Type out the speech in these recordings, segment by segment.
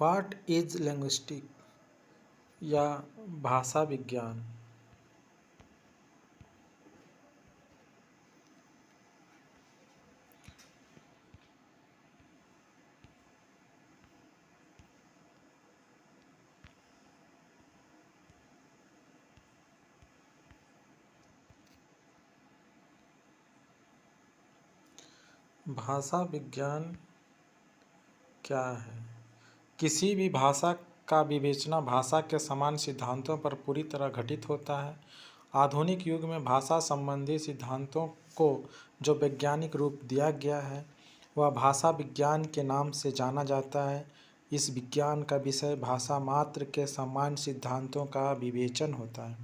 What is linguistic या भाषा विज्ञान? भाषा विज्ञान क्या है? किसी भी भाषा का विवेचना भाषा के समान सिद्धांतों पर पूरी तरह घटित होता है। आधुनिक युग में भाषा संबंधी सिद्धांतों को जो वैज्ञानिक रूप दिया गया है वह भाषा विज्ञान के नाम से जाना जाता है। इस विज्ञान का विषय भाषा मात्र के समान सिद्धांतों का विवेचन होता है।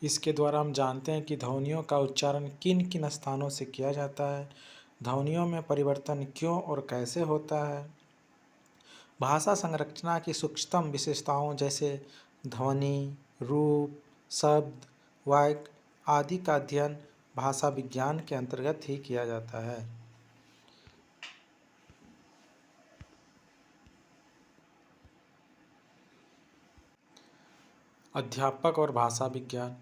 इसके द्वारा हम जानते हैं कि ध्वनियों का उच्चारण किन किन स्थानों से किया जाता है, ध्वनियों में परिवर्तन क्यों और कैसे होता है, भाषा संरचना की सूक्ष्मतम विशेषताओं जैसे ध्वनि, रूप, शब्द, वाक्य आदि का अध्ययन भाषा विज्ञान के अंतर्गत ही किया जाता है। अध्यापक और भाषा विज्ञान।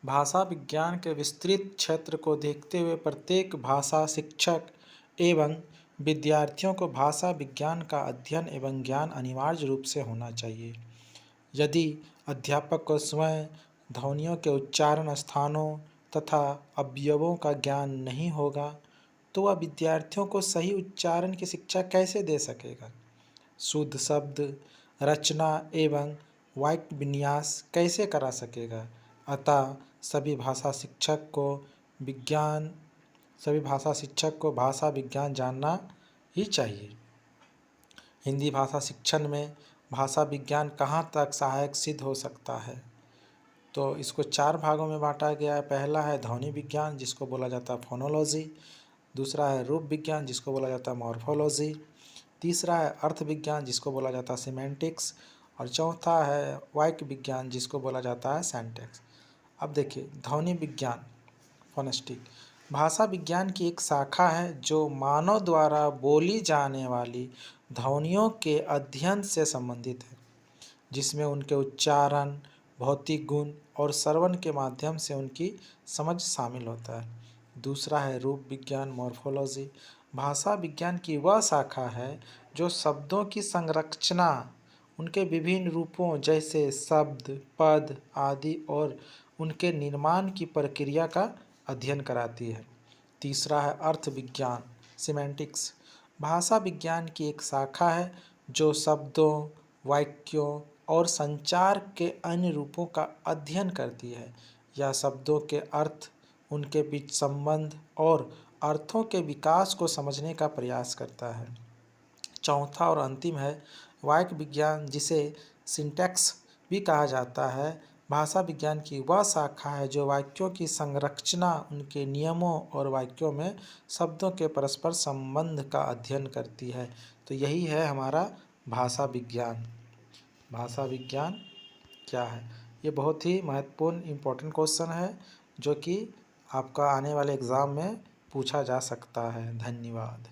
भाषा विज्ञान के विस्तृत क्षेत्र को देखते हुए प्रत्येक भाषा शिक्षक एवं विद्यार्थियों को भाषा विज्ञान का अध्ययन एवं ज्ञान अनिवार्य रूप से होना चाहिए। यदि अध्यापक को स्वयं ध्वनियों के उच्चारण स्थानों तथा अवयवों का ज्ञान नहीं होगा तो वह विद्यार्थियों को सही उच्चारण की शिक्षा कैसे दे सकेगा, शुद्ध शब्द रचना एवं वाक्य विन्यास कैसे करा सकेगा। अतः सभी भाषा शिक्षक को भाषा विज्ञान जानना ही चाहिए। हिंदी भाषा शिक्षण में भाषा विज्ञान कहाँ तक सहायक सिद्ध हो सकता है? तो इसको 4 भागों में बांटा गया है। पहला है ध्वनि विज्ञान जिसको बोला जाता है फोनोलॉजी, दूसरा है रूप विज्ञान जिसको बोला जाता है मॉर्फोलॉजी, तीसरा है अर्थ विज्ञान जिसको बोला जाता है सिमेंटिक्स और चौथा है वाक्य विज्ञान जिसको बोला जाता है सिंटैक्स। अब देखिए ध्वनि विज्ञान फोनेटिक्स भाषा विज्ञान की एक शाखा है जो मानव द्वारा बोली जाने वाली ध्वनियों के अध्ययन से संबंधित है, जिसमें उनके उच्चारण, भौतिक गुण और श्रवण के माध्यम से उनकी समझ शामिल होता है। दूसरा है रूप विज्ञान मॉर्फोलॉजी भाषा विज्ञान की वह शाखा है जो शब्दों की संरचना, उनके विभिन्न रूपों जैसे शब्द, पद आदि और उनके निर्माण की प्रक्रिया का अध्ययन कराती है। तीसरा है अर्थ विज्ञान सिमेंटिक्स भाषा विज्ञान की एक शाखा है जो शब्दों, वाक्यों और संचार के अन्य रूपों का अध्ययन करती है। यह शब्दों के अर्थ, उनके बीच संबंध और अर्थों के विकास को समझने का प्रयास करता है। चौथा और अंतिम है वाक्य विज्ञान जिसे सिंटैक्स भी कहा जाता है। भाषा विज्ञान की वह शाखा है जो वाक्यों की संरचना, उनके नियमों और वाक्यों में शब्दों के परस्पर संबंध का अध्ययन करती है। तो यही है हमारा भाषा विज्ञान। भाषा विज्ञान क्या है? ये बहुत ही महत्वपूर्ण इम्पोर्टेंट क्वेश्चन है जो कि आपका आने वाले एग्ज़ाम में पूछा जा सकता है। धन्यवाद।